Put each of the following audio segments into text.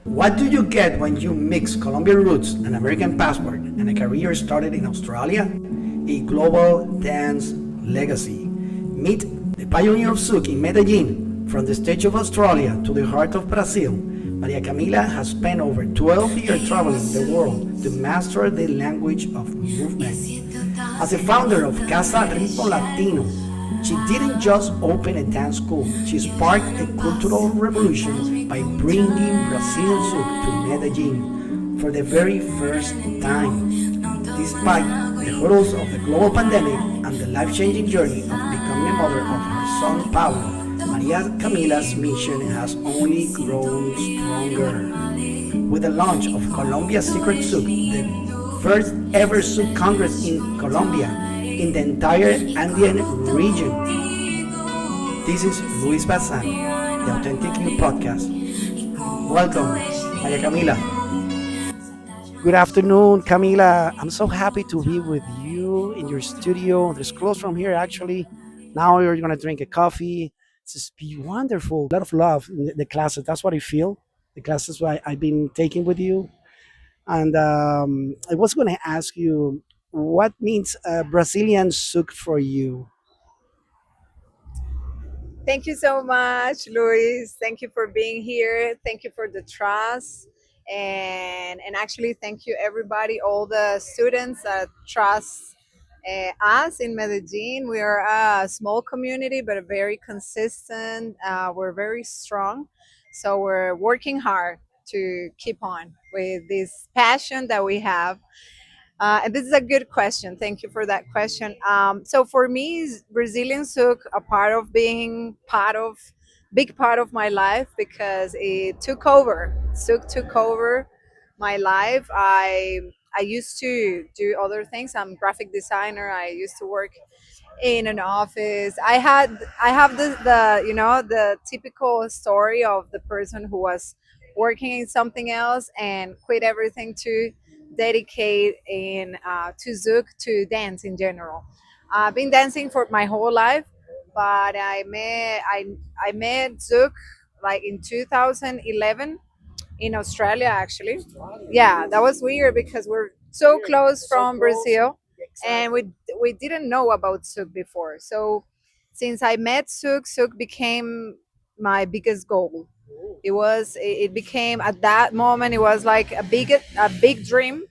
What do you get when you mix Colombian roots, an American passport, and a career started in Australia? A global dance legacy. Meet the pioneer of Zouk in Medellín. From the stage of Australia to the heart of Brazil, Maria Camila has spent over 12 years traveling the world to master the language of movement. As the founder of Casa Ritmo Latino, she didn't just open a dance school, she sparked a cultural revolution by bringing Brazilian Zouk to Medellin for the very first time. Despite the hurdles of the global pandemic and the life-changing journey of becoming a mother of her son Pablo, Maria Camila's mission has only grown stronger. With the launch of Colombia Secret Zouk, the first ever Zouk Congress in Colombia, in the entire Andean region. This is Luis Bazan, the Authentic You podcast. Welcome, Maria Camila. Good afternoon, Camila. I'm so happy to be with you in your studio. It's close from here, actually. Now you're going to drink a coffee. It's just be wonderful. A lot of love in the classes. That's what I feel. The classes I've been taking with you. And I was going to ask you, what means Brazilian Zouk for you? Thank you so much, Luis. Thank you for being here. Thank you for the trust. And actually, thank you, everybody, all the students that trust us in Medellin. We are a small community, but a very consistent. We're very strong. So we're working hard to keep on with this passion that we have, and this is a good question. Thank you for that question. So for me, Brazilian took a part of being big part of my life because it took over. Souk took over my life. I used to do other things. I'm a graphic designer. I used to work in an office. I have the the typical story of the person who was working in something else and quit everything to dedicate in to Zouk, to dance in general. I've been dancing for my whole life, but I met Zouk like in 2011 in Australia actually. Yeah, that was weird because we're so close from Brazil, and we didn't know about Zouk before. So since I met Zouk, Zouk became my biggest goal. It became at that moment it was like a big dream,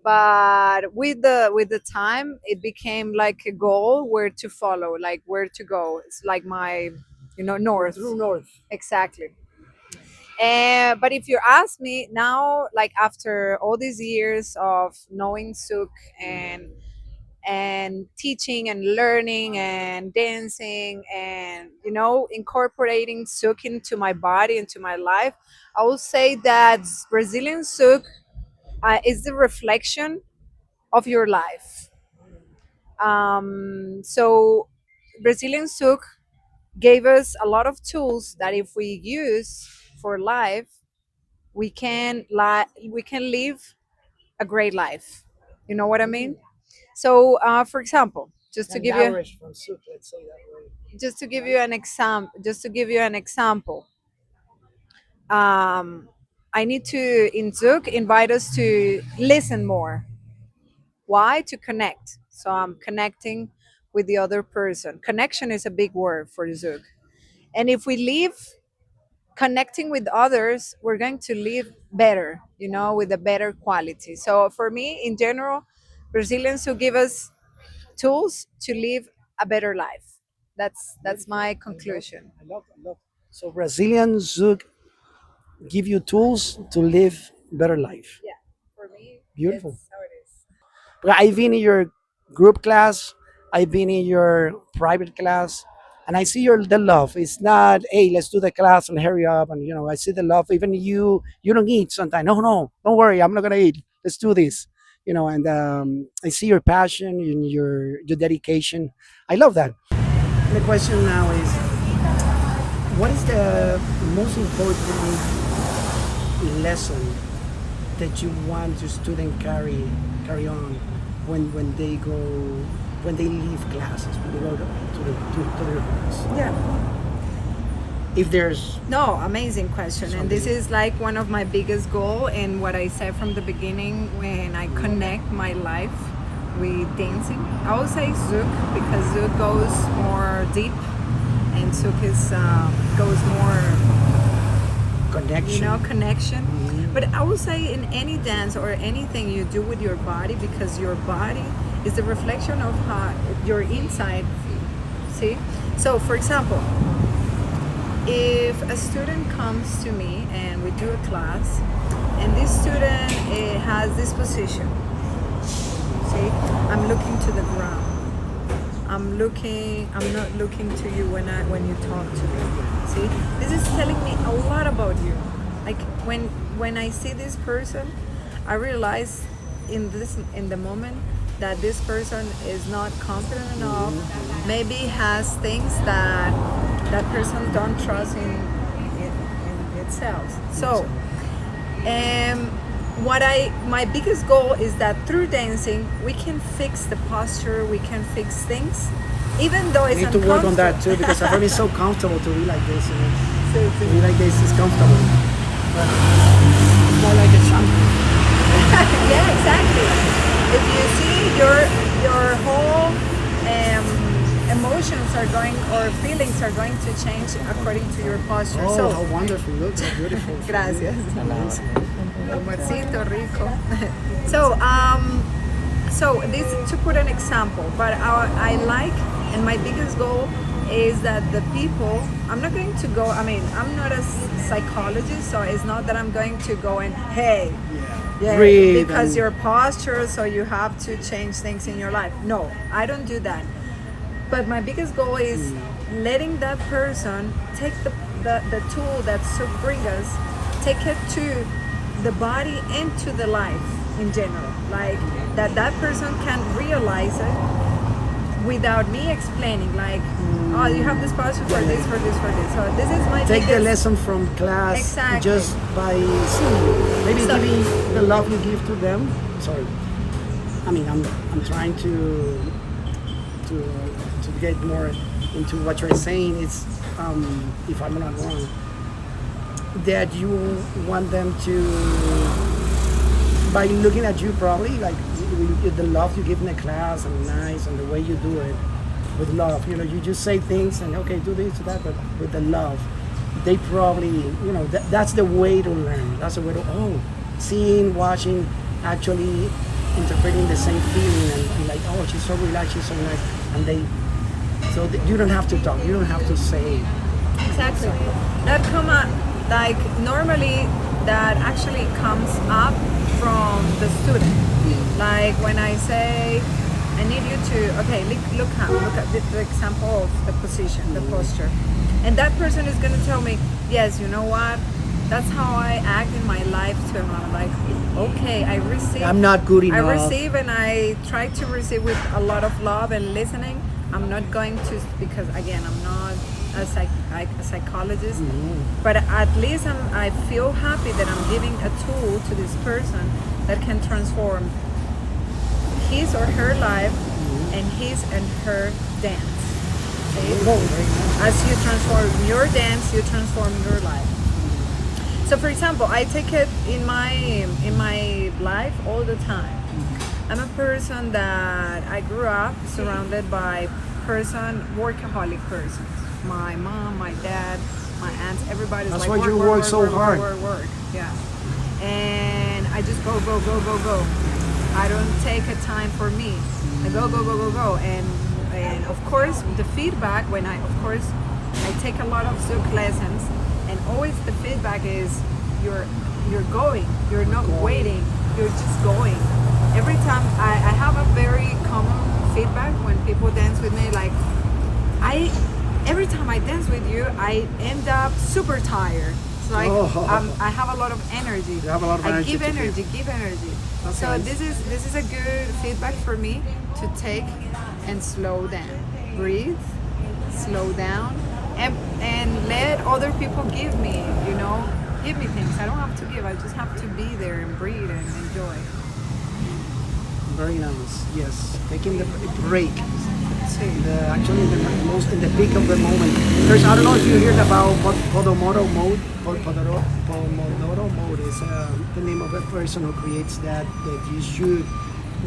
but with the time it became like a goal where to follow, like where to go. It's like my north. True North. Exactly. And but if you ask me now, like after all these years of knowing Souk and teaching and learning and dancing and incorporating Souk into my body, into my life, I will say that Brazilian Souk is the reflection of your life. So Brazilian Souk gave us a lot of tools that if we use for life, we can live a great life. You know what I mean? So, for example, From Zouk, let's say that way. just to give you an example, um, I need to in Zouk invite us to listen more. Why? To connect. So I'm connecting with the other person. Connection is a big word for Zouk. And if we live connecting with others, we're going to live better, with a better quality. So for me, in general, Brazilians who give us tools to live a better life. That's Beautiful. my I love, conclusion. I love. So Brazilian Zouk give you tools to live better life. Yeah, for me, Beautiful. it's how it is. But I've been in your group class, I've been in your private class, and I see your the love. It's not, hey, let's do the class and hurry up. And I see the love. Even you don't eat sometimes. No, no, don't worry, I'm not gonna eat. Let's do this. And I see your passion and your dedication. I love that. The question now is, what is the most important lesson that you want your student carry on when they go when they leave classes, when they go to their homes? Yeah. If there's No, amazing question. And this is like one of my biggest goal, and what I said from the beginning when I connect my life with dancing. I would say Zouk because Zouk goes more deep, and Zouk is goes more, connection, connection. But I would say in any dance or anything you do with your body, because your body is the reflection of how your inside. See, so for example, if a student comes to me and we do a class, and this student has this position, see, I'm looking to the ground. I'm not looking to you when you talk to me. See, this is telling me a lot about you. Like when I see this person, I realize in the moment that this person is not confident enough, maybe has things that that person don't trust in itself. So my biggest goal is that through dancing we can fix the posture, we can fix things, even though it's I need to work on that too, because I've already so comfortable to be like this. To be like this is comfortable, but it's more like a shampoo. Yeah, exactly. If you see your whole emotions are going, or feelings are going to change according to your posture. Oh, So, how wonderful! You look so beautiful. gracias. Amorcito rico. So this to put an example, but I like, and my biggest goal is that the people, I'm not going to go, I mean, I'm not a psychologist, so it's not that I'm going to go and, hey, yeah, Breathe because and- your posture, so you have to change things in your life. No, I don't do that. But my biggest goal is letting that person take the tool that Zouk brings us, take it to the body and to the life in general. Like that person can realize it without me explaining, like, oh, you have this posture for this, for this, for this. So this is my Take the biggest, lesson from class Exactly. just by seeing, maybe So- giving the love you give to them. Sorry, I mean I'm trying to get more into what you're saying. It's if I'm not wrong, that you want them to, by looking at you probably, like the love you give in the class and nice and the way you do it with love. You just say things and okay, do this, do that, but with the love. They probably, that's the way to learn. That's the way to, seeing, watching, actually interpreting the same feeling and like, oh, she's so relaxed, she's so nice. And you don't have to talk, you don't have to say. Exactly. That come up, like normally that actually comes up from the student. Like when I say, I need you to, okay, look at the example of the position, the posture. And that person is going to tell me, yes, you know what? That's how I act in my life too. And I'm like, okay, I receive. I'm not good enough. I receive, and I try to receive with a lot of love and listening. I'm not going to, because again, I'm not a psychologist, but at least I feel happy that I'm giving a tool to this person that can transform his or her life and his and her dance. Okay? As you transform your dance, you transform your life. So for example, I take it in my life all the time. I'm a person that I grew up surrounded by workaholic persons. My mom, my dad, my aunts, everybody's That's like why you work so hard. Work. Yeah. And I just go. I don't take a time for me. I go. And of course the feedback when I take a lot of Zouk lessons, and always the feedback is you're going, you're not waiting, you're just going. Every time I have a very common feedback when people dance with me, like every time I dance with you, I end up super tired. It's like I have a lot of energy. You have a lot of energy. Give energy. That's So nice. this is a good feedback for me to take and slow down, breathe, slow down, and let other people give me things. I don't have to give. I just have to be there and breathe and enjoy. Very nice. Yes, taking the break. Sí. Actually, in the peak of the moment. There's, I don't know if you heard about Pomodoro mode. Pomodoro mode is the name of a person who creates that. That you should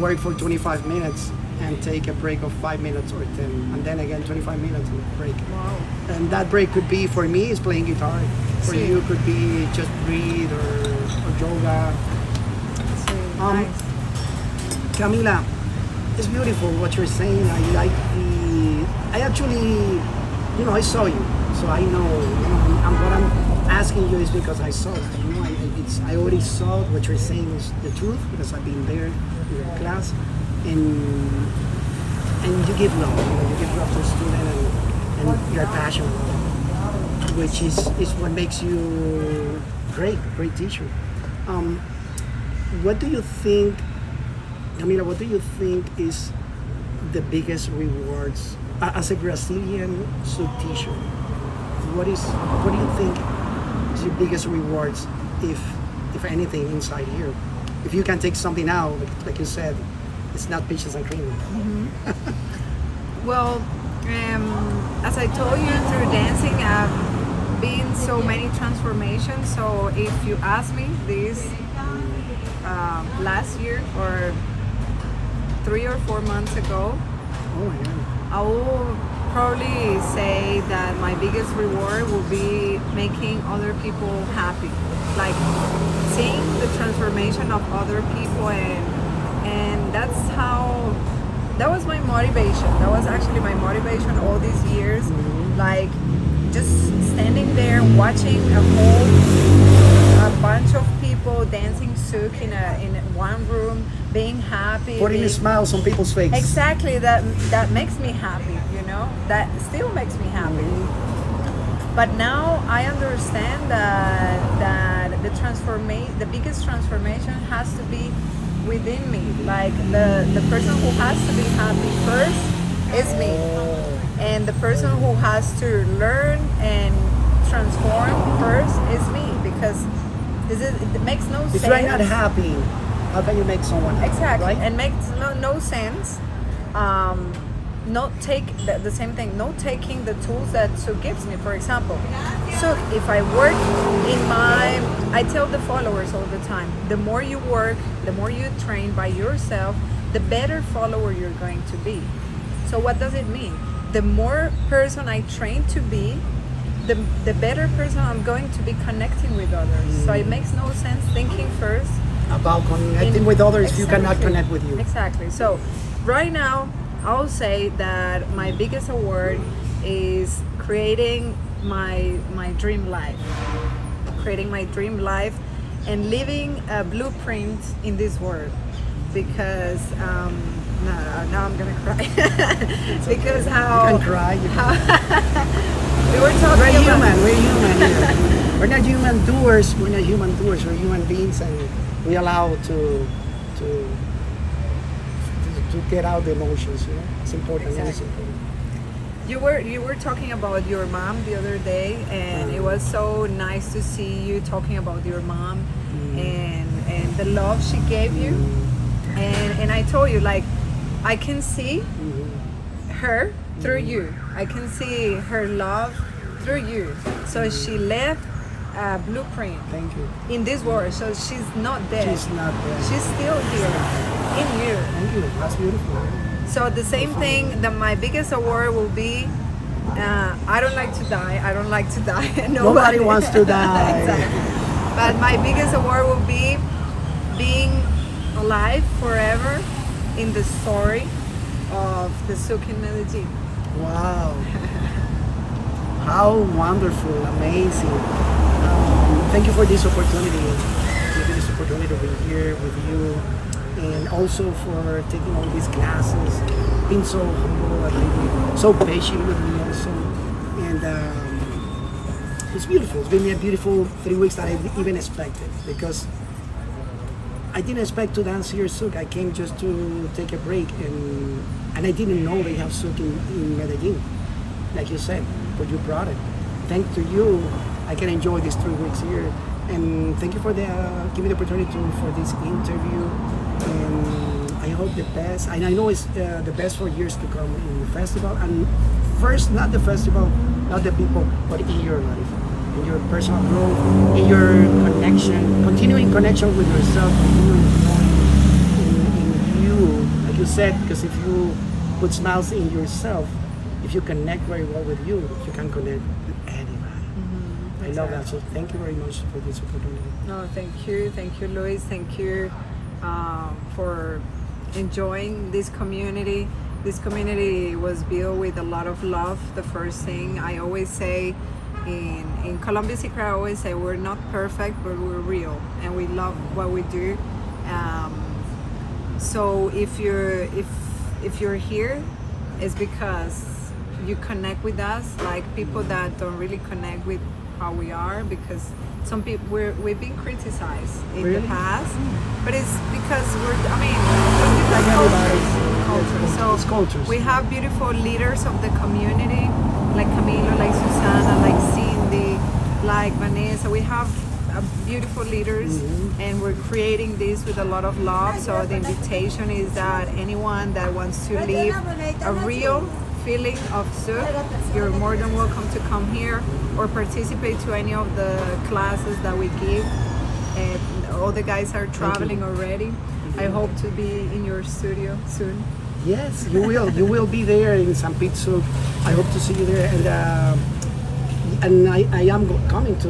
work for 25 minutes and take a break of 5 minutes or 10, and then again 25 minutes break. Wow. And that break could be, for me, is playing guitar. For Sí. you, could be just breathe or yoga. Sí. Nice. Camila, it's beautiful what you're saying. I like I actually, I saw you, so I know. What I'm asking you is because I saw it. I already saw what you're saying is the truth because I've been there in your class, and you give love. You give love to the student, and you're passionate, which is what makes you great teacher. What do you think? Camila, what do you think is the biggest rewards as a Brazilian Zouk teacher? What do you think is the biggest rewards, if anything, inside here? If you can take something out, like you said, it's not peaches and cream. Well, as I told you, through dancing, I've been so many transformations. So if you ask me this last year or 3 or 4 months ago, Oh my God. I will probably say that my biggest reward will be making other people happy, like seeing the transformation of other people, and that was my motivation. That was actually my motivation all these years, like just standing there watching a bunch of people dancing Zouk in one room, being happy, Putting a smile on people's face. exactly, that makes me happy, that still makes me happy. But now I understand that the biggest transformation has to be within me. Like the person who has to be happy first is me, and the person who has to learn and transform first is me, because it makes no sense. If you're not happy, how can you make someone happy? Exactly, Right? and makes no sense. Not take the same thing. Not taking the tools that Zouk gives me. For example, Zouk. If I work I tell the followers all the time: the more you work, the more you train by yourself, the better follower you're going to be. So what does it mean? The more person I train to be, the better person I'm going to be connecting with others. So it makes no sense thinking first About connecting with others if you cannot Exactly. connect with you. Exactly. So right now, I'll say that my biggest award is creating my dream life. Creating my dream life and living a blueprint in this world. Because now I'm gonna cry. Because You can cry. we were talking We're about human. We're human here. We're not human doers. We're not human doers. We're human beings, and we allow to get out the emotions. It's important. It's Exactly. important. You were talking about your mom the other day, and it was so nice to see you talking about your mom and the love she gave you. And I told you, like, I can see her through you. I can see her love through you. So she left a blueprint Thank you. in this world. So she's not dead. She's not there. She's still here in you. Thank you. That's beautiful. So the same thing, that my biggest award will be, I don't like to die. I don't like to die. Nobody wants to die. Exactly. But my biggest award will be being alive forever in the story of the Zouk in Medellín. Wow. How wonderful, amazing. Thank you for this opportunity. Thank you for this opportunity to be here with you, and also for taking all these classes, being so humble and so patient with me also. And it's beautiful. It's been a beautiful 3 weeks that I didn't even expected, because I didn't expect to dance here Zouk. I came just to take a break, and I didn't know they have Zouk in Medellín, like you said, but you brought it. Thanks to you, I can enjoy these 3 weeks here, and thank you for giving me the opportunity for this interview. And I hope the best, and I know it's the best for years to come in the festival. And first, not the festival, not the people, but in your life, in your personal growth, in your connection, continuing connection with yourself, continuing growing in you, like you said, because if you put smiles in yourself, if you connect very well with you can connect with anybody. I love that. So thank you very much for this opportunity. No, thank you, Luis. Thank you for enjoying this community. This community was built with a lot of love. The first thing I always say in Colombia Secret, I always say we're not perfect, but we're real, and we love what we do. So if you're here, it's because you connect with us, like people that don't really connect with how we are, because some people we've been criticized in the past, but it's because It's cultures. we have beautiful leaders of the community, like Camila, like Susana, like Cindy, like Vanessa. We have beautiful leaders, and we're creating this with a lot of love. So the invitation is that anyone that wants to live a real feeling of Zouk, you're more than welcome to come here or participate to any of the classes that we give. And all the guys are traveling already. I hope to be in your studio soon. Yes, you will. You will be there in St. Pete Zouk. I hope to see you there, and I am coming to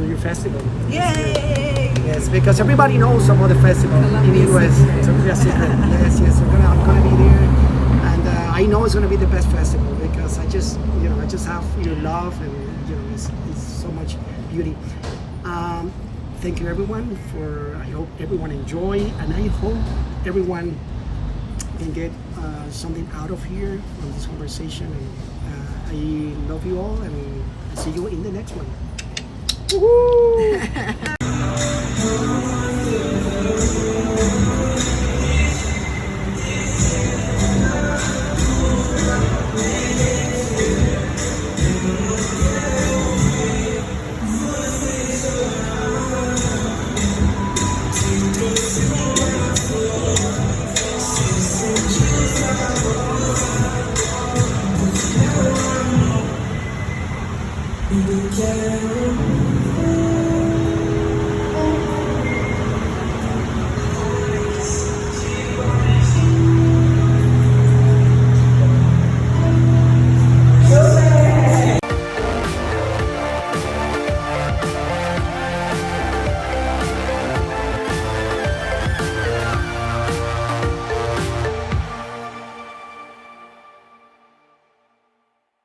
your festival. Yay! Yes, because everybody knows about the festival Colombia in the US. Secret. Colombia Secret. Yes, I'm gonna be there, and I know it's gonna be the best festival because I just have your love, and it's so much beauty. Thank you everyone I hope everyone enjoy, and I hope everyone can get something out of here from this conversation. And I love you all, and I'll see you in the next one. Woohoo! We can